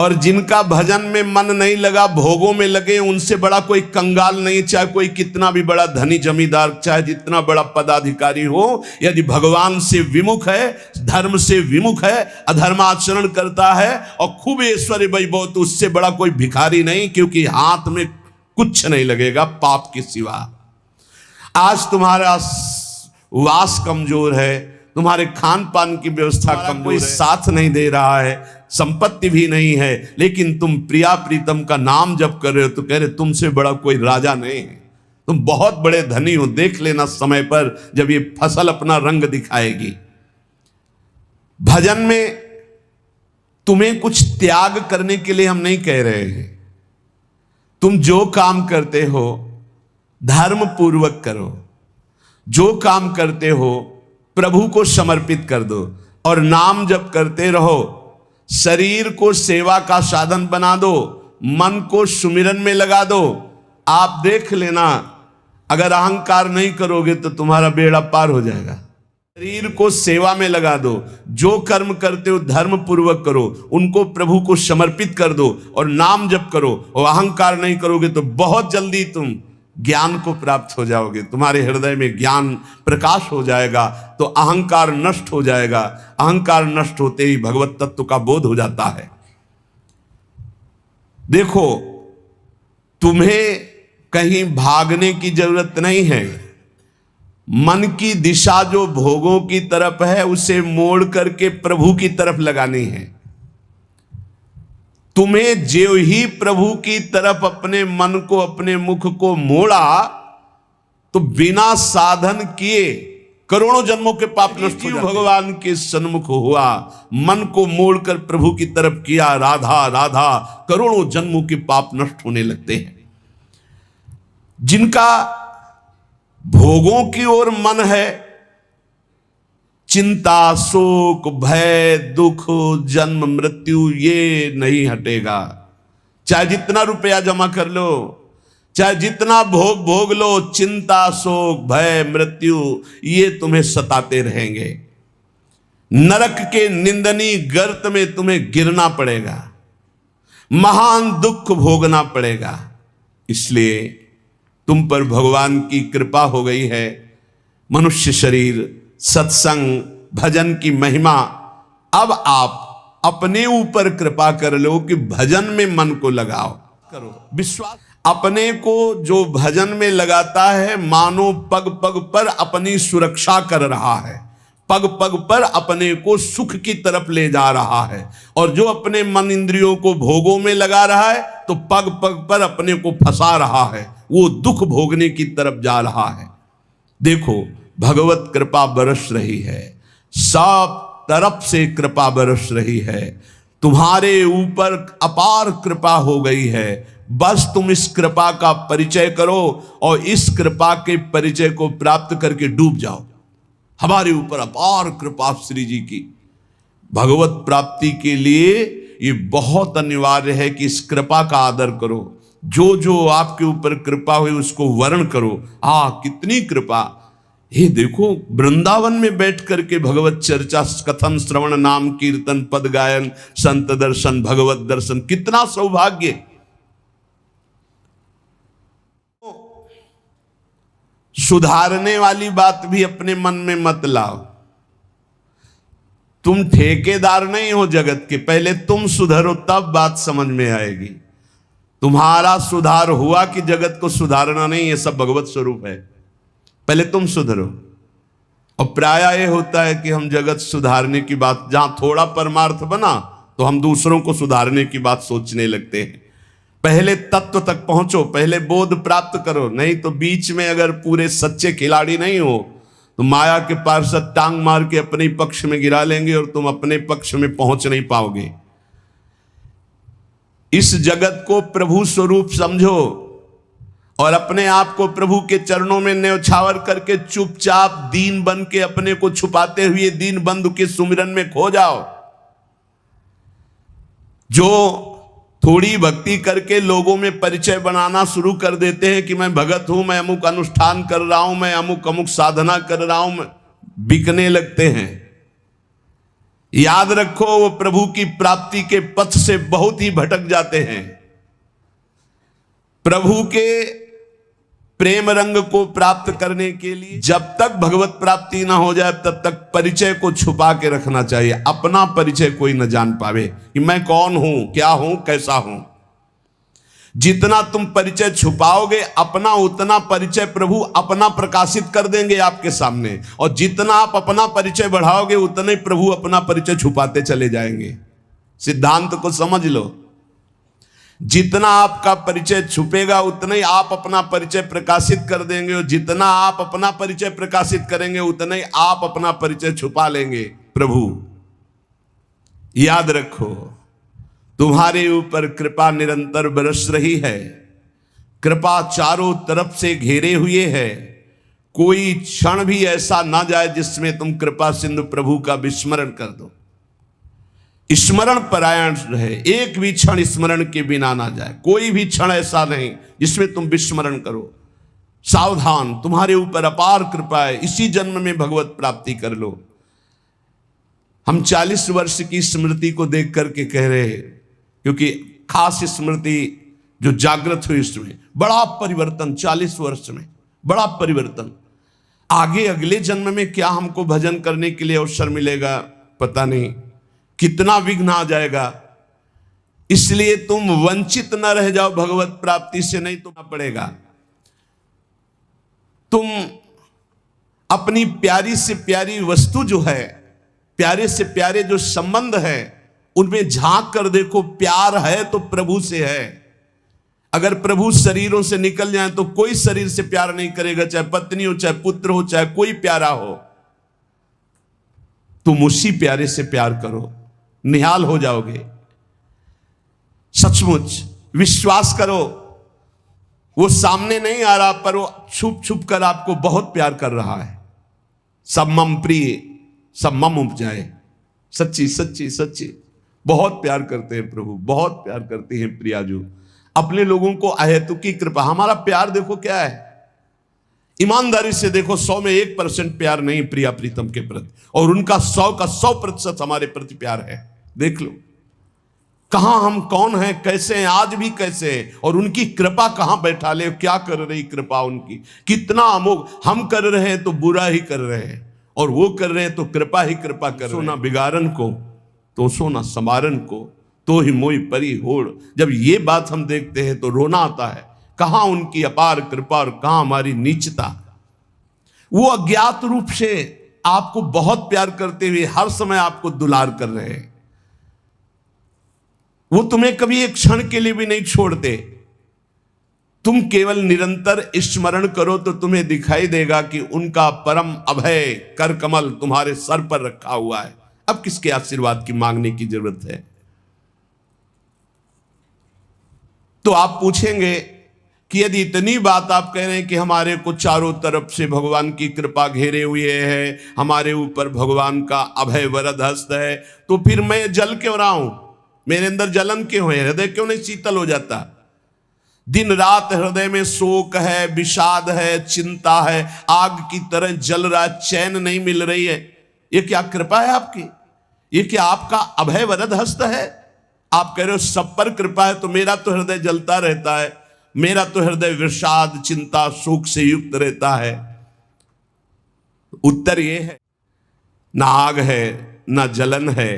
और जिनका भजन में मन नहीं लगा, भोगों में लगे, उनसे बड़ा कोई कंगाल नहीं, चाहे कोई कितना भी बड़ा धनी जमींदार, चाहे जितना बड़ा पदाधिकारी हो। यदि भगवान से विमुख है, धर्म से विमुख है, अधर्माचरण करता है और खूब ऐश्वर्य वैभव, तो उससे बड़ा कोई भिखारी नहीं, क्योंकि हाथ में कुछ नहीं लगेगा पाप के सिवा। आज तुम्हारा वास कमजोर है, तुम्हारे खान पान की व्यवस्था कमजोर है, साथ नहीं दे रहा है, संपत्ति भी नहीं है, लेकिन तुम प्रिया प्रीतम का नाम जप कर रहे हो, तो कह रहे तुमसे बड़ा कोई राजा नहीं है, तुम बहुत बड़े धनी हो। देख लेना समय पर जब ये फसल अपना रंग दिखाएगी। भजन में तुम्हें कुछ त्याग करने के लिए हम नहीं कह रहे हैं। तुम जो काम करते हो धर्म पूर्वक करो, जो काम करते हो प्रभु को समर्पित कर दो, और नाम जप करते रहो। शरीर को सेवा का साधन बना दो, मन को सुमिरन में लगा दो। आप देख लेना, अगर अहंकार नहीं करोगे तो तुम्हारा बेड़ा पार हो जाएगा। शरीर को सेवा में लगा दो, जो कर्म करते हो धर्म पूर्वक करो, उनको प्रभु को समर्पित कर दो और नाम जप करो। और अहंकार नहीं करोगे तो बहुत जल्दी तुम ज्ञान को प्राप्त हो जाओगे, तुम्हारे हृदय में ज्ञान प्रकाश हो जाएगा, तो अहंकार नष्ट हो जाएगा। अहंकार नष्ट होते ही भगवत तत्व का बोध हो जाता है। देखो, तुम्हें कहीं भागने की जरूरत नहीं है। मन की दिशा जो भोगों की तरफ है, उसे मोड़ करके प्रभु की तरफ लगानी है। तुम्हें जो ही प्रभु की तरफ अपने मन को, अपने मुख को मोड़ा, तो बिना साधन किए करोड़ों जन्मों के पाप नष्ट हो जाते। भगवान के सन्मुख हुआ, मन को मोड़कर प्रभु की तरफ किया, राधा राधा, करोड़ों जन्मों के पाप नष्ट होने लगते हैं। जिनका भोगों की ओर मन है, चिंता, शोक, भय, दुख, जन्म मृत्यु ये नहीं हटेगा। चाहे जितना रुपया जमा कर लो, चाहे जितना भोग लो, चिंता, शोक, भय, मृत्यु ये तुम्हें सताते रहेंगे। नरक के निंदनीय गर्त में तुम्हें गिरना पड़ेगा, महान दुख भोगना पड़ेगा। इसलिए तुम पर भगवान की कृपा हो गई है। मनुष्य शरीर, सत्संग, भजन की महिमा। अब आप अपने ऊपर कृपा कर लो कि भजन में मन को लगाओ, करो विश्वास। अपने को जो भजन में लगाता है, मानो पग पग पर अपनी सुरक्षा कर रहा है, पग पग पर अपने को सुख की तरफ ले जा रहा है। और जो अपने मन इंद्रियों को भोगों में लगा रहा है, तो पग पग पर अपने को फंसा रहा है, वो दुख भोगने की तरफ जा रहा है। देखो, भगवत कृपा बरस रही है, सब तरफ से कृपा बरस रही है, तुम्हारे ऊपर अपार कृपा हो गई है। बस तुम इस कृपा का परिचय करो और इस कृपा के परिचय को प्राप्त करके डूब जाओ। हमारे ऊपर अपार कृपा श्री जी की। भगवत प्राप्ति के लिए ये बहुत अनिवार्य है कि इस कृपा का आदर करो। जो जो आपके ऊपर कृपा हुई उसको वर्ण करो। कितनी कृपा। ये देखो, वृंदावन में बैठ करके भगवत चर्चा, कथन, श्रवण, नाम कीर्तन, पद गायन, संत दर्शन, भगवत दर्शन, कितना सौभाग्य। सुधारने वाली बात भी अपने मन में मत लाओ। तुम ठेकेदार नहीं हो जगत के, पहले तुम सुधरो तब बात समझ में आएगी। तुम्हारा सुधार हुआ कि जगत को सुधारना नहीं, ये सब भगवत स्वरूप है। पहले तुम सुधरो। और प्राय ये होता है कि हम जगत सुधारने की बात, जहां थोड़ा परमार्थ बना तो हम दूसरों को सुधारने की बात सोचने लगते हैं। पहले तत्व तक पहुंचो, पहले बोध प्राप्त करो, नहीं तो बीच में अगर पूरे सच्चे खिलाड़ी नहीं हो तो माया के पार्षद टांग मार के अपने पक्ष में गिरा लेंगे और तुम अपने पक्ष में पहुंच नहीं पाओगे। इस जगत को प्रभु स्वरूप समझो और अपने आप को प्रभु के चरणों में न्यौछावर करके चुपचाप दीन बन के अपने को छुपाते हुए दीन बंधु के सुमिरन में खो जाओ। जो थोड़ी भक्ति करके लोगों में परिचय बनाना शुरू कर देते हैं कि मैं भगत हूं, मैं अमुक अनुष्ठान कर रहा हूं, मैं अमुक अमुक साधना कर रहा हूं, बिकने लगते हैं। याद रखो, वो प्रभु की प्राप्ति के पथ से बहुत ही भटक जाते हैं। प्रभु के प्रेम रंग को प्राप्त करने के लिए जब तक भगवत प्राप्ति ना हो जाए तब तक परिचय को छुपा के रखना चाहिए। अपना परिचय कोई न जान पावे कि मैं कौन हूं, क्या हूं, कैसा हूं। जितना तुम परिचय छुपाओगे अपना, उतना परिचय प्रभु अपना प्रकाशित कर देंगे आपके सामने, और जितना आप अपना परिचय बढ़ाओगे उतना ही प्रभु अपना परिचय छुपाते चले जाएंगे। सिद्धांत को समझ लो, जितना आपका परिचय छुपेगा उतना ही आप अपना परिचय प्रकाशित कर देंगे, और जितना आप अपना परिचय प्रकाशित करेंगे उतना ही आप अपना परिचय छुपा लेंगे। प्रभु याद रखो, तुम्हारे ऊपर कृपा निरंतर बरस रही है। कृपा चारों तरफ से घेरे हुए है। कोई क्षण भी ऐसा ना जाए जिसमें तुम कृपा सिंधु प्रभु का विस्मरण कर दो। स्मरण परायण रहे, एक भी क्षण स्मरण के बिना ना जाए। कोई भी क्षण ऐसा नहीं जिसमें तुम विस्मरण करो। सावधान, तुम्हारे ऊपर अपार कृपा है, इसी जन्म में भगवत प्राप्ति कर लो। हम 40 वर्ष की स्मृति को देख करके कह रहे हैं, क्योंकि खास स्मृति जो जागृत हुई इसमें बड़ा परिवर्तन, 40 वर्ष में बड़ा परिवर्तन। आगे अगले जन्म में क्या हमको भजन करने के लिए अवसर मिलेगा पता नहीं, कितना विघ्न आ जाएगा। इसलिए तुम वंचित न रह जाओ भगवत प्राप्ति से, नहीं तो पड़ेगा। तुम अपनी प्यारी से प्यारी वस्तु जो है, प्यारे से प्यारे जो संबंध है, उनमें झांक कर देखो। प्यार है तो प्रभु से है। अगर प्रभु शरीरों से निकल जाए तो कोई शरीर से प्यार नहीं करेगा, चाहे पत्नी हो, चाहे पुत्र हो, चाहे कोई प्यारा हो। तुम उसी प्यारे से प्यार करो, निहाल हो जाओगे। सचमुच विश्वास करो, वो सामने नहीं आ रहा पर वो छुप छुप कर आपको बहुत प्यार कर रहा है। सब मम प्रिय सब मम उपजाए। सच्ची सच्ची सच्ची बहुत प्यार करते हैं प्रभु, बहुत प्यार करते हैं प्रियाजू अपने लोगों को। अहेतु की कृपा, हमारा प्यार देखो क्या है। ईमानदारी से देखो, 100 में 1% प्यार नहीं प्रिया प्रीतम के प्रति, और उनका 100 का 100% हमारे प्रति प्यार है। देख लो कहां हम कौन हैं, कैसे हैं, आज भी कैसे हैं, और उनकी कृपा कहां बैठा ले। क्या कर रही कृपा उनकी, कितना अमोघ। हम कर रहे हैं तो बुरा ही कर रहे हैं, और वो कर रहे हैं तो कृपा ही कृपा कर रहे हैं। सोना बिगाड़न को तो सोना समारन को, तो ही मोई परी होड़। जब ये बात हम देखते हैं तो रोना आता है। कहां उनकी अपार कृपा और कहां हमारी नीचता। वो अज्ञात रूप से आपको बहुत प्यार करते हुए हर समय आपको दुलार कर रहे हैं। वो तुम्हें कभी एक क्षण के लिए भी नहीं छोड़ते। तुम केवल निरंतर स्मरण करो तो तुम्हें दिखाई देगा कि उनका परम अभय कर कमल तुम्हारे सर पर रखा हुआ है। अब किसके आशीर्वाद की मांगने की जरूरत है। तो आप पूछेंगे कि यदि इतनी बात आप कह रहे हैं कि हमारे को चारों तरफ से भगवान की कृपा घेरे हुए है, हमारे ऊपर भगवान का अभय वरद हस्त है, तो फिर मैं जल क्यों रहा हूं, मेरे अंदर जलन क्यों है, हृदय क्यों नहीं शीतल हो जाता। दिन रात हृदय में शोक है, विषाद है, चिंता है, आग की तरह जल रहा, चैन नहीं मिल रही है। ये क्या कृपा है आपकी, ये क्या आपका अभय वरद हस्त है। आप कह रहे हो सब पर कृपा है, तो मेरा तो हृदय जलता रहता है, मेरा तो हृदय विषाद चिंता शोक से युक्त रहता है। उत्तर ये है, ना आग है ना जलन है,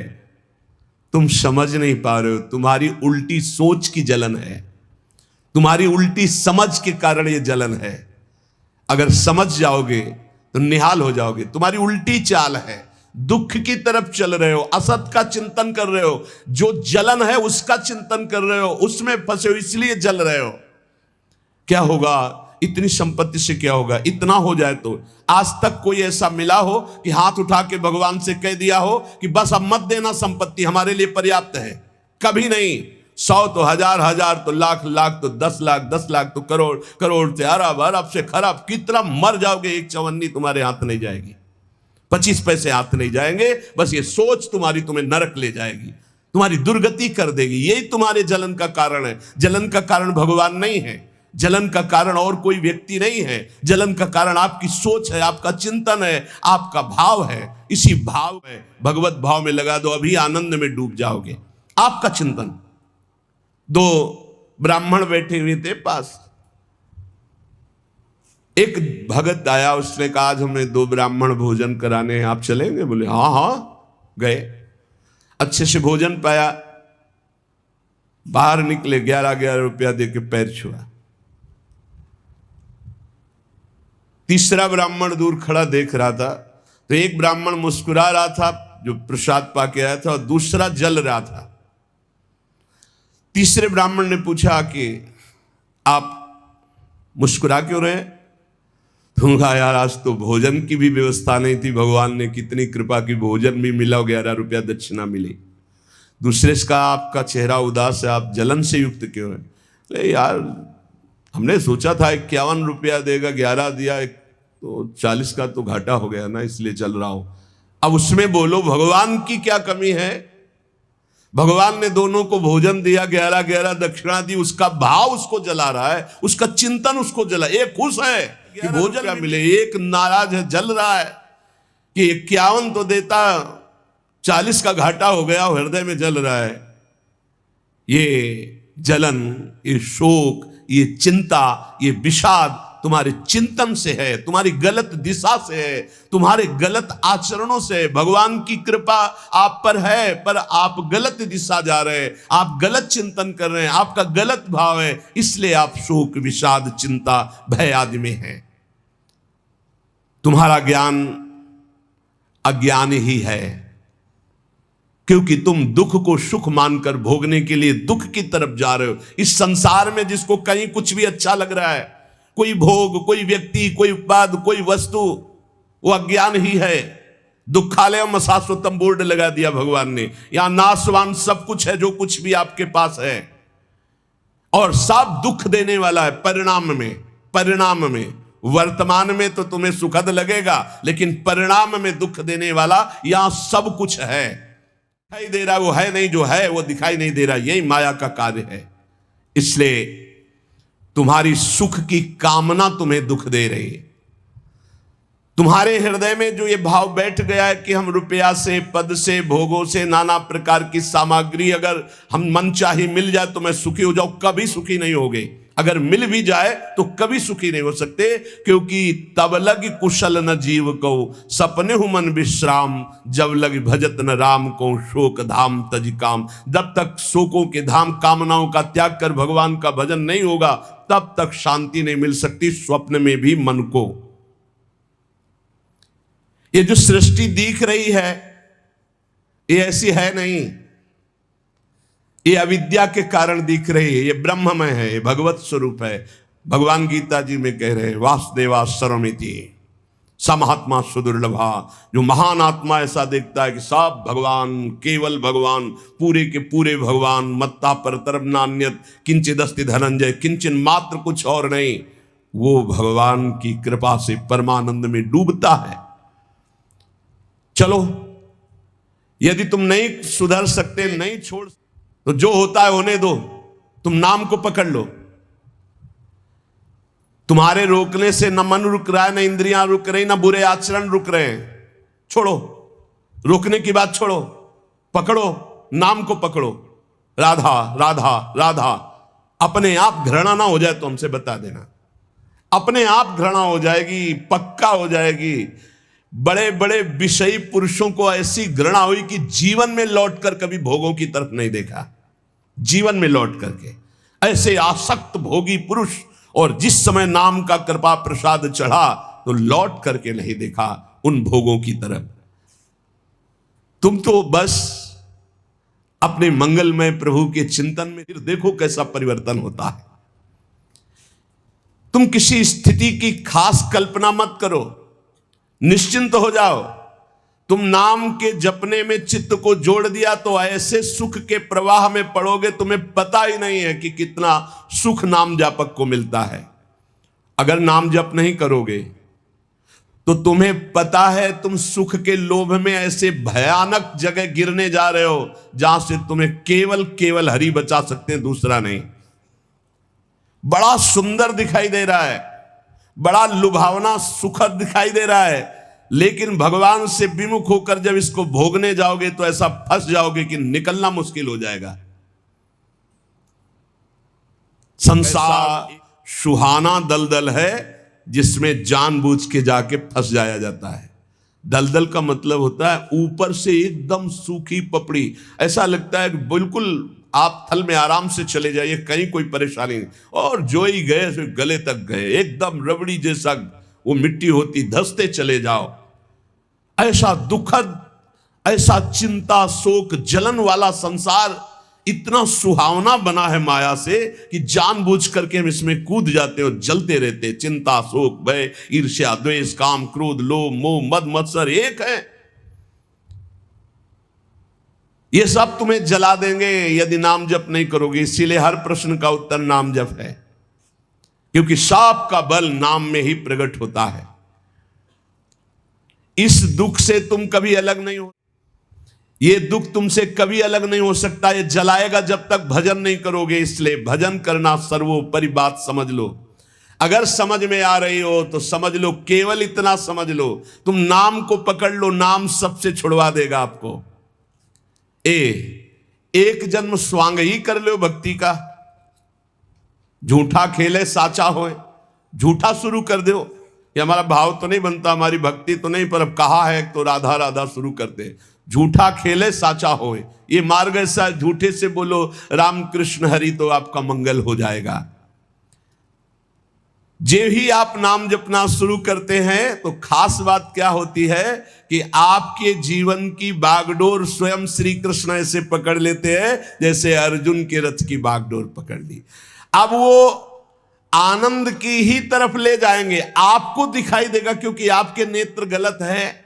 तुम समझ नहीं पा रहे हो। तुम्हारी उल्टी सोच की जलन है, तुम्हारी उल्टी समझ के कारण ये जलन है। अगर समझ जाओगे तो निहाल हो जाओगे। तुम्हारी उल्टी चाल है, दुख की तरफ चल रहे हो, असत का चिंतन कर रहे हो, जो जलन है उसका चिंतन कर रहे हो, उसमें फंसे हो इसलिए जल रहे हो। क्या होगा, इतनी संपत्ति से क्या होगा, इतना हो जाए तो। आज तक कोई ऐसा मिला हो कि हाथ उठा के भगवान से कह दिया हो कि बस अब मत देना, संपत्ति हमारे लिए पर्याप्त है। कभी नहीं। 100 तो हजार, हजार तो लाख, लाख तो 10 लाख, 10 लाख तो करोड़, करोड़ से अरब, अरब से खरब। कितना मर जाओगे, एक चवन्नी तुम्हारे हाथ नहीं जाएगी, 25 पैसे हाथ नहीं जाएंगे। बस ये सोच तुम्हारी तुम्हें नरक ले जाएगी, तुम्हारी दुर्गति कर देगी। यही तुम्हारे जलन का कारण है। जलन का कारण भगवान नहीं है। जलन का कारण और कोई व्यक्ति नहीं है, जलन का कारण आपकी सोच है, आपका चिंतन है, आपका भाव है। इसी भाव में, भगवत भाव में लगा दो, अभी आनंद में डूब जाओगे। आपका चिंतन। दो ब्राह्मण बैठे हुए थे पास, एक भगत आया, उसने कहा आज हमें 2 ब्राह्मण भोजन कराने हैं, आप चलेंगे? बोले हाँ हाँ। गए, अच्छे से भोजन पाया, बाहर निकले, 11 रुपया देके पैर छुआ। तीसरा ब्राह्मण दूर खड़ा देख रहा था, तो एक ब्राह्मण मुस्कुरा रहा था जो प्रसाद पाके आया था, और दूसरा जल रहा था। तीसरे ब्राह्मण ने पूछा कि आप मुस्कुरा क्यों रहे? तुम कहा यार आज तो भोजन की भी व्यवस्था नहीं थी, भगवान ने कितनी कृपा की, भोजन भी मिला, 11 रुपया दक्षिणा मिली। दूसरे से कहा आपका चेहरा उदास है, आप जलन से युक्त क्यों हैं? अरे यार हमने सोचा था 51 रुपया देगा, 11 दिया, तो 40 का तो घाटा हो गया ना, इसलिए चल रहा हूं। अब उसमें बोलो भगवान की क्या कमी है? भगवान ने दोनों को भोजन दिया, 11 दक्षिणा दी, उसका भाव उसको जला रहा है, उसका चिंतन उसको जला। एक खुश है कि भोजन क्या मिले, एक नाराज है, जल रहा है कि 51 तो देता, 40 का घाटा हो गया, हृदय में जल रहा है। ये जलन, ये शोक, ये चिंता, ये विषाद तुम्हारे चिंतन से है, तुम्हारी गलत दिशा से है, तुम्हारे गलत आचरणों से है। भगवान की कृपा आप पर है, पर आप गलत दिशा जा रहे हैं, आप गलत चिंतन कर रहे हैं, आपका गलत भाव है, इसलिए आप शोक, विषाद, चिंता, भय आदि में हैं। तुम्हारा ज्ञान अज्ञान ही है, क्योंकि तुम दुख को सुख मानकर भोगने के लिए दुख की तरफ जा रहे हो। इस संसार में जिसको कहीं कुछ भी अच्छा लग रहा है, कोई भोग, कोई व्यक्ति, कोई उत्पाद, कोई वस्तु, वो अज्ञान ही है। दुखालयम शाश्वतम बोर्ड लगा दिया भगवान ने, यहां नाशवान सब कुछ है जो कुछ भी आपके पास है, और सब दुख देने वाला है परिणाम में। वर्तमान में तो तुम्हें सुखद लगेगा, लेकिन परिणाम में दुख देने वाला यहां सब कुछ है। दिखाई दे रहा वो है नहीं, जो है वो दिखाई नहीं दे रहा, यही माया का कार्य है। इसलिए तुम्हारी सुख की कामना तुम्हें दुख दे रही है। तुम्हारे हृदय में जो ये भाव बैठ गया है कि हम रुपया से, पद से, भोगों से, नाना प्रकार की सामग्री अगर हम मनचाही मिल जाए तो मैं सुखी हो जाऊं, कभी सुखी नहीं होगे। अगर मिल भी जाए तो कभी सुखी नहीं हो सकते, क्योंकि तब लग कुशल न जीव को, सपने हु मन विश्राम, जब लग भजत न राम को, शोक धाम तज काम। जब तक शोकों के धाम, कामनाओं का त्याग कर भगवान का भजन नहीं होगा, तब तक शांति नहीं मिल सकती, स्वप्न में भी मन को। ये जो सृष्टि दिख रही है ये ऐसी है नहीं, ये अविद्या के कारण दिख रही है, ये ब्रह्ममय है, ये भगवत स्वरूप है। भगवान गीता जी में कह रहे हैं वासुदेवा सर्वमिति समहात्मा सुदुर्लभा। जो महान आत्मा ऐसा देखता है कि सब भगवान, केवल भगवान, पूरे के पूरे भगवान, मत्ता परतरम नान्यत किंचिदस्ति धनंजय, किंचन मात्र कुछ और नहीं, वो भगवान की कृपा से परमानंद में डूबता है। चलो, यदि तुम नहीं सुधर सकते, नहीं छोड़, तो जो होता है होने दो, तुम नाम को पकड़ लो। तुम्हारे रोकने से न मन रुक रहा है, न इंद्रियां रुक रही, न बुरे आचरण रुक रहे हैं। छोड़ो, रोकने की बात छोड़ो, पकड़ो, नाम को पकड़ो। राधा राधा राधा। अपने आप घृणा ना हो जाए तो हमसे बता देना, अपने आप घृणा हो जाएगी, पक्का हो जाएगी। बड़े बड़े विषयी पुरुषों को ऐसी घृणा हुई कि जीवन में लौटकर कभी भोगों की तरफ नहीं देखा, जीवन में लौट करके ऐसे आसक्त भोगी पुरुष, और जिस समय नाम का कृपा प्रसाद चढ़ा तो लौट करके नहीं देखा उन भोगों की तरफ। तुम तो बस अपने मंगलमय प्रभु के चिंतन में, फिर देखो कैसा परिवर्तन होता है। तुम किसी स्थिति की खास कल्पना मत करो, निश्चिंत हो जाओ। तुम नाम के जपने में चित्त को जोड़ दिया तो ऐसे सुख के प्रवाह में पड़ोगे, तुम्हें पता ही नहीं है कि कितना सुख नाम जापक को मिलता है। अगर नाम जप नहीं करोगे तो तुम्हें पता है तुम सुख के लोभ में ऐसे भयानक जगह गिरने जा रहे हो जहां से तुम्हें केवल केवल हरि बचा सकते हैं, दूसरा नहीं। बड़ा सुंदर दिखाई दे रहा है, बड़ा लुभावना सुखद दिखाई दे रहा है, लेकिन भगवान से विमुख होकर जब इसको भोगने जाओगे तो ऐसा फंस जाओगे कि निकलना मुश्किल हो जाएगा। संसार सुहाना दलदल है जिसमें जानबूझ के जाके फंस जाया जाता है। दलदल का मतलब होता है ऊपर से एकदम सूखी पपड़ी, ऐसा लगता है बिल्कुल आप थल में आराम से चले जाइए, कहीं कोई परेशानी नहीं, और जो ही गए फिर गले तक गए, एकदम रबड़ी जैसा वो मिट्टी होती, धंसते चले जाओ। ऐसा दुखद, ऐसा चिंता शोक जलन वाला संसार इतना सुहावना बना है माया से कि जानबूझ करके हम इसमें कूद जाते और जलते रहते। चिंता शोक भय ईर्ष्या द्वेष काम क्रोध लोभ मोह मद मत्सर एक है, ये सब तुम्हें जला देंगे यदि नाम जप नहीं करोगे। इसीलिए हर प्रश्न का उत्तर नाम जप है, क्योंकि सांप का बल नाम में ही प्रकट होता है। इस दुख से तुम कभी अलग नहीं हो, ये दुख तुमसे कभी अलग नहीं हो सकता, ये जलाएगा जब तक भजन नहीं करोगे। इसलिए भजन करना सर्वोपरि बात समझ लो। अगर समझ में आ रही हो तो समझ लो, केवल इतना समझ लो, तुम नाम को पकड़ लो, नाम सबसे छुड़वा देगा आपको। एक जन्म स्वांग ही कर लो भक्ति का, झूठा खेले साचा होए, झूठा शुरू कर दो। ये हमारा भाव तो नहीं बनता, हमारी भक्ति तो नहीं, पर अब कहा है तो राधा राधा शुरू करते। झूठा खेले साचा होए, ये मार्ग ऐसा, झूठे से बोलो राम कृष्ण हरि तो आपका मंगल हो जाएगा। जे ही आप नाम जपना शुरू करते हैं तो खास बात क्या होती है कि आपके जीवन की बागडोर स्वयं श्री कृष्ण ऐसे पकड़ लेते हैं जैसे अर्जुन के रथ की बागडोर पकड़ ली। अब वो आनंद की ही तरफ ले जाएंगे, आपको दिखाई देगा क्योंकि आपके नेत्र गलत है।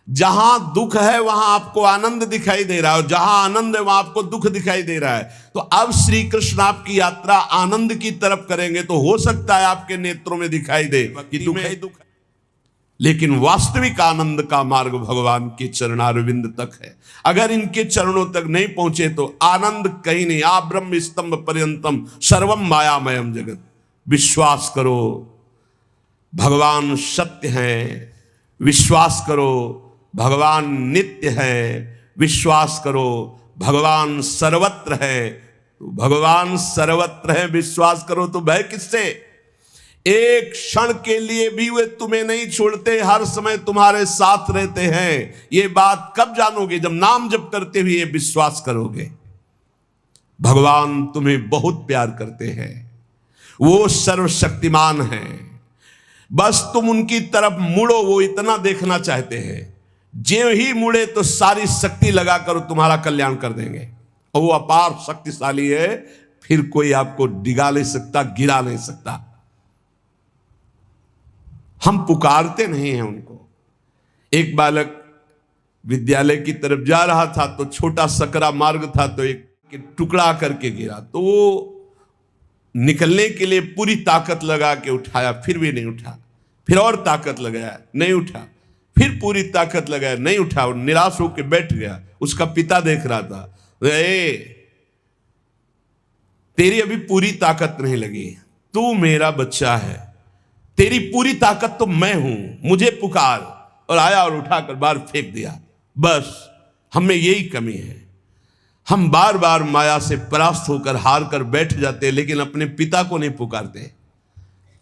जहां दुख है वहां आपको आनंद दिखाई दे रहा है, और जहां आनंद है वहां आपको दुख दिखाई दे रहा है। तो अब श्री कृष्ण आपकी यात्रा आनंद की तरफ करेंगे तो हो सकता है आपके नेत्रों में दिखाई दे कि दुख है, दुख है, लेकिन वास्तविक आनंद का मार्ग भगवान के चरणारविंद तक है। अगर इनके चरणों तक नहीं पहुंचे तो आनंद कहीं नहीं। आ ब्रह्म स्तंभ पर्यंतम सर्वम मायामयम जगत। विश्वास करो भगवान सत्य है, विश्वास करो भगवान नित्य है, विश्वास करो भगवान सर्वत्र है। तो भगवान सर्वत्र है, विश्वास करो तो भय किससे? एक क्षण के लिए भी वे तुम्हें नहीं छोड़ते, हर समय तुम्हारे साथ रहते हैं। ये बात कब जानोगे? जब नाम जप करते हुए विश्वास करोगे। भगवान तुम्हें बहुत प्यार करते हैं, वो सर्वशक्तिमान हैं। बस तुम उनकी तरफ मुड़ो, वो इतना देखना चाहते हैं। जो ही मुड़े तो सारी शक्ति लगाकर तुम्हारा कल्याण कर देंगे, और वो अपार शक्तिशाली है, फिर कोई आपको डिगा नहीं सकता, गिरा नहीं सकता। हम पुकारते नहीं हैं उनको। एक बालक विद्यालय की तरफ जा रहा था तो छोटा सकरा मार्ग था, तो एक टुकड़ा करके गिरा, तो वो निकलने के लिए पूरी ताकत लगा के उठाया, फिर भी नहीं उठा। फिर और ताकत लगाया, नहीं उठा। फिर पूरी ताकत लगाया, नहीं उठा। और निराश होकर बैठ गया। उसका पिता देख रहा था, तेरी अभी पूरी ताकत नहीं लगी, तू मेरा बच्चा है, तेरी पूरी ताकत तो मैं हूं, मुझे पुकार। और आया और उठाकर बाहर फेंक दिया। बस हमें यही कमी है, हम बार बार माया से परास्त होकर हार कर बैठ जाते, लेकिन अपने पिता को नहीं पुकारते।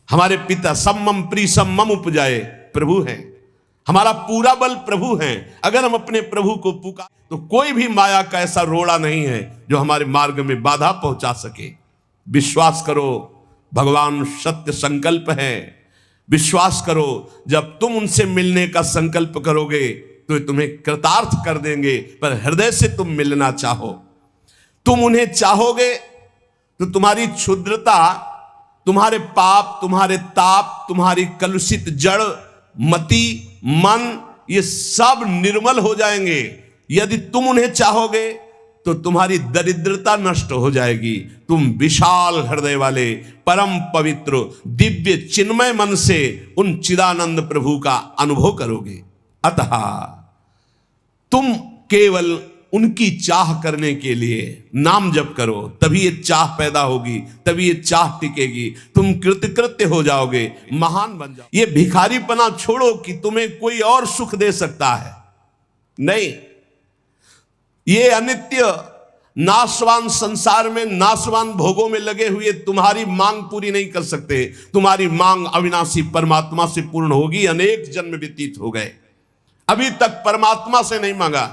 हमारे पिता सम्मम प्री सम्मम उपजाए प्रभु हैं, हमारा पूरा बल प्रभु हैं। अगर हम अपने प्रभु को पुकार तो कोई भी माया का ऐसा रोड़ा नहीं है जो हमारे मार्ग में बाधा पहुंचा सके। विश्वास करो भगवान सत्य संकल्प है। विश्वास करो जब तुम उनसे मिलने का संकल्प करोगे तो तुम्हें कृतार्थ कर देंगे, पर हृदय से तुम मिलना चाहो। तुम उन्हें चाहोगे तो तुम्हारी क्षुद्रता, तुम्हारे पाप, तुम्हारे ताप, तुम्हारी कलुषित जड़ मति मन, ये सब निर्मल हो जाएंगे। यदि तुम उन्हें चाहोगे तो तुम्हारी दरिद्रता नष्ट हो जाएगी। तुम विशाल हृदय वाले परम पवित्र दिव्य चिन्मय मन से उन चिदानंद प्रभु का अनुभव करोगे। अतः तुम केवल उनकी चाह करने के लिए नाम जप करो, तभी ये चाह पैदा होगी, तभी ये चाह टिकेगी, तुम कृतकृत्य हो जाओगे, महान बन जाओगे। ये भिखारीपना छोड़ो कि तुम्हें कोई और सुख दे सकता है, नहीं। ये अनित्य नाशवान संसार में नाशवान भोगों में लगे हुए तुम्हारी मांग पूरी नहीं कर सकते। तुम्हारी मांग अविनाशी परमात्मा से पूर्ण होगी। अनेक जन्म व्यतीत हो गए, अभी तक परमात्मा से नहीं मांगा।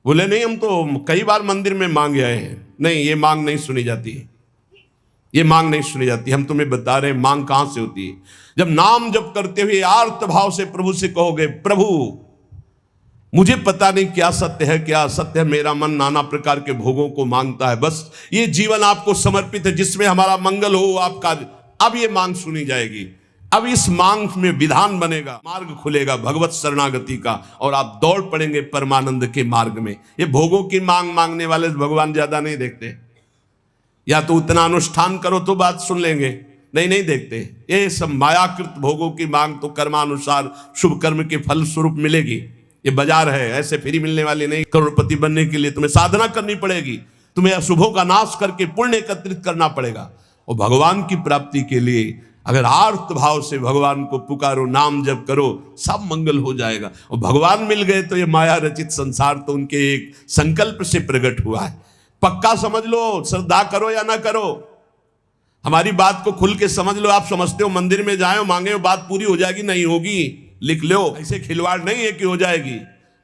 बोले नहीं, हम तो कई बार मंदिर में मांग आए हैं। नहीं, ये मांग नहीं सुनी जाती, ये मांग नहीं सुनी जाती। हम तुम्हें बता रहे हैं मांग कहां से होती है। जब नाम जप करते हुए आर्त भाव से प्रभु से कहोगे, प्रभु मुझे पता नहीं क्या सत्य है क्या असत्य है, मेरा मन नाना प्रकार के भोगों को मांगता है, बस ये जीवन आपको समर्पित है जिसमें हमारा मंगल हो आपका। अब ये मांग सुनी जाएगी, अब इस मांग में विधान बनेगा, मार्ग खुलेगा भगवत शरणागति का, और आप दौड़ पड़ेंगे परमानंद के मार्ग में। ये भोगों की मांग मांगने वाले भगवान ज्यादा नहीं देखते। या तो उतना अनुष्ठान करो तो बात सुन लेंगे, नहीं नहीं देखते। ये सब मायाकृत भोगों की मांग तो कर्मानुसार शुभ कर्म के फल स्वरूप मिलेगी। ये बाजार है, ऐसे फ्री मिलने वाली नहीं। करोड़पति बनने के लिए तुम्हें साधना करनी पड़ेगी, तुम्हें अशुभों का नाश करके पुण्य एकत्रित करना पड़ेगा। और भगवान की प्राप्ति के लिए अगर आर्त भाव से भगवान को पुकारो, नाम जप करो, सब मंगल हो जाएगा। और भगवान मिल गए तो ये माया रचित संसार तो उनके एक संकल्प से प्रकट हुआ है। पक्का समझ लो, श्रद्धा करो या ना करो, हमारी बात को खुल के समझ लो। आप समझते हो मंदिर में जाए मांगे हो बात पूरी हो जाएगी, नहीं होगी, लिख लो। ऐसे खिलवाड़ नहीं है कि हो जाएगी।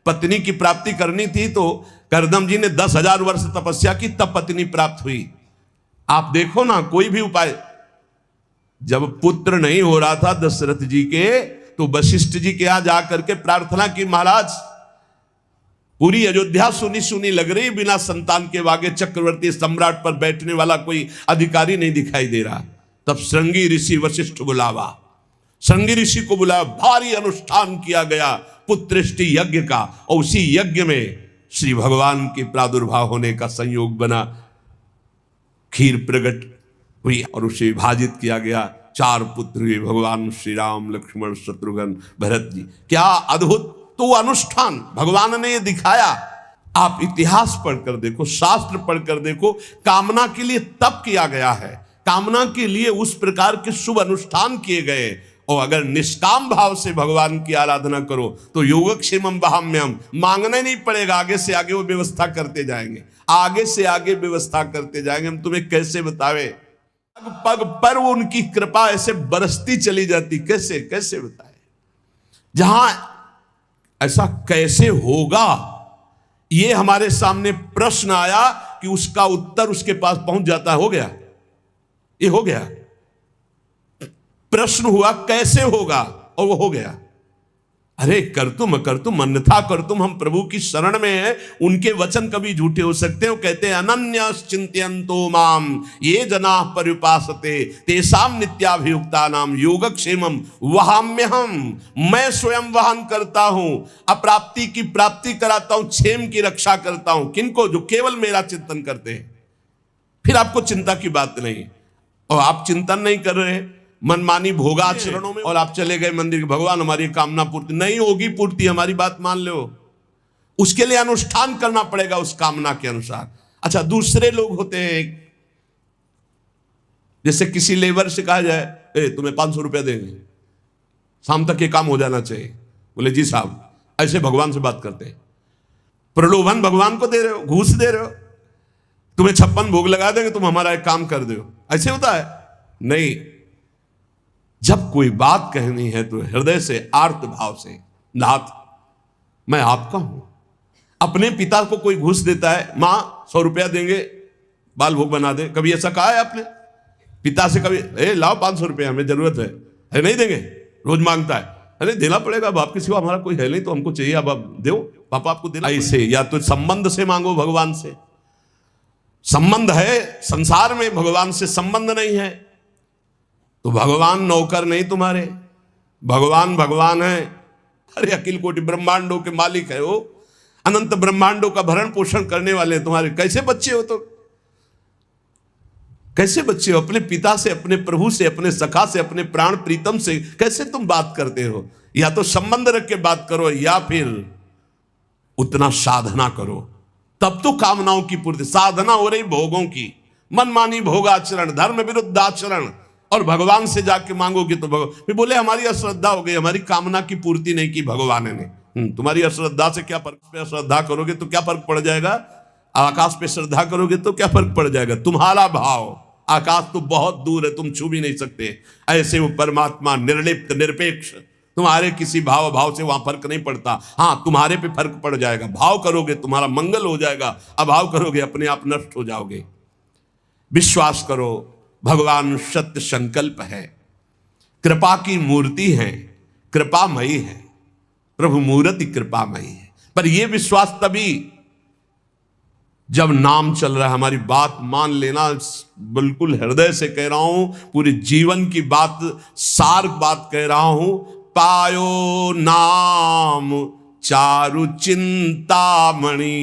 पत्नी की प्राप्ति करनी थी तो करदम जी ने 10,000 वर्ष तपस्या की, तब पत्नी प्राप्त हुई। आप देखो ना, कोई भी उपाय। जब पुत्र नहीं हो रहा था दशरथ जी के, तो वशिष्ठ जी के यहां जाकर के प्रार्थना की, महाराज पूरी अयोध्या सुनी सुनी लग रही, बिना संतान के आगे चक्रवर्ती सम्राट पर बैठने वाला कोई अधिकारी नहीं दिखाई दे रहा। तब श्रृंगी ऋषि वशिष्ठ बुलावा, श्रृंगी ऋषि को बुलाया, भारी अनुष्ठान किया गया पुत्रेष्टि यज्ञ का, और उसी यज्ञ में श्री भगवान के प्रादुर्भाव होने का संयोग बना। खीर प्रकट हुई और उसे विभाजित किया गया। 4 पुत्र हुए, भगवान श्री राम, लक्ष्मण, शत्रुघ्न, भरत जी। क्या अद्भुत तो अनुष्ठान भगवान ने ये दिखाया। आप इतिहास पढ़कर देखो, शास्त्र पढ़कर देखो, कामना के लिए तप किया गया है, कामना के लिए उस प्रकार के शुभ अनुष्ठान किए गए। और अगर निष्काम भाव से भगवान की आराधना करो तो योगक्षेमम वहाम्यम, मांगना नहीं पड़ेगा, आगे से आगे वो व्यवस्था करते जाएंगे, आगे से आगे व्यवस्था करते जाएंगे। हम तुम्हें कैसे बतावे, पग पग पर वो उनकी कृपा ऐसे बरसती चली जाती, कैसे कैसे बताए। जहां ऐसा कैसे होगा, ये हमारे सामने प्रश्न आया कि उसका उत्तर उसके पास पहुंच जाता, हो गया, ये हो गया। प्रश्न हुआ कैसे होगा, और वो हो गया। अरे करतुम करतुम अन्यथा करतुम, हम प्रभु की शरण में हैं, उनके वचन कभी झूठे हो सकते हैं। कहते हैं अनन्यश्चिन्तयन्तो माम ये जनाः पर्युपासते तेषां नित्याभियुक्तानां योगक्षेमं वहाम्यहम्, मैं स्वयं वहन करता हूं, अप्राप्ति की प्राप्ति कराता हूं, क्षेम की रक्षा करता हूं। किनको? जो केवल मेरा चिंतन करते हैं। फिर आपको चिंता की बात नहीं, और आप चिंतन नहीं कर रहे, मनमानी भोगाचरणों में, और आप चले गए मंदिर, भगवान हमारी कामना पूर्ति नहीं होगी, पूर्ति हमारी बात मान लो, उसके लिए अनुष्ठान करना पड़ेगा उस कामना के अनुसार। अच्छा, दूसरे लोग होते हैं, जैसे किसी लेबर से कहा जाए तुम्हें 500 रुपया देंगे, शाम तक ये काम हो जाना चाहिए। बोले जी साहब, ऐसे भगवान से बात करते हैं। प्रलोभन भगवान को दे रहे हो, घूस दे रहे हो, तुम्हें 56 भोग लगा देंगे, तुम हमारा एक काम कर दो, ऐसे होता है? नहीं, जब कोई बात कहनी है तो हृदय से आर्त भाव से, नाथ मैं आपका हूं। अपने पिता को कोई घूस देता है, मां 100 रुपया देंगे बाल भोग बना दे, कभी ऐसा कहा है आपने पिता से? कभी लाओ 500 रुपया, हमें जरूरत है नहीं देंगे, रोज मांगता है, अरे देना पड़ेगा, अब आपके सिवा हमारा कोई है नहीं तो हमको चाहिए, अब आप दो, पापा आपको देना। ऐसे या तो संबंध से मांगो, भगवान से संबंध है, संसार में भगवान से संबंध नहीं है तो भगवान नौकर नहीं तुम्हारे, भगवान भगवान है। अरे अखिल कोटि ब्रह्मांडों के मालिक है वो, अनंत ब्रह्मांडों का भरण पोषण करने वाले तुम्हारे कैसे बच्चे हो? तो कैसे बच्चे हो? अपने पिता से, अपने प्रभु से, अपने सखा से, अपने प्राण प्रीतम से कैसे तुम बात करते हो? या तो संबंध रख के बात करो, या फिर उतना साधना करो, तब तो कामनाओं की पूर्ति। साधना हो रही भोगों की, मनमानी भोगाचरण, धर्म विरुद्ध आचरण, और भगवान से जाके मांगोगे तो फिर बोले हमारी अश्रद्धा हो गई, हमारी कामना की पूर्ति नहीं की भगवान ने। तुम्हारी अश्रद्धा से क्या फर्क, पे श्रद्धा करोगे तो क्या फर्क पड़ जाएगा, आकाश पे श्रद्धा करोगे तो क्या फर्क पड़ जाएगा। तुम्हारा भाव, आकाश तो बहुत दूर है, तुम छू भी नहीं सकते, ऐसे वो परमात्मा निर्लिप्त निरपेक्ष, तुम्हारे किसी भाव से वहां फर्क नहीं पड़ता। हाँ, तुम्हारे पे फर्क पड़ जाएगा, भाव करोगे तुम्हारा मंगल हो जाएगा, अभाव करोगे अपने आप नष्ट हो जाओगे। विश्वास करो, भगवान सत्य संकल्प है, कृपा की मूर्ति है, कृपामयी है, प्रभु मूर्ति कृपामयी है। पर यह विश्वास तभी जब नाम चल रहा है। हमारी बात मान लेना, बिल्कुल हृदय से कह रहा हूं, पूरे जीवन की बात, सार बात कह रहा हूं। पायो नाम चारु चिंतामणि,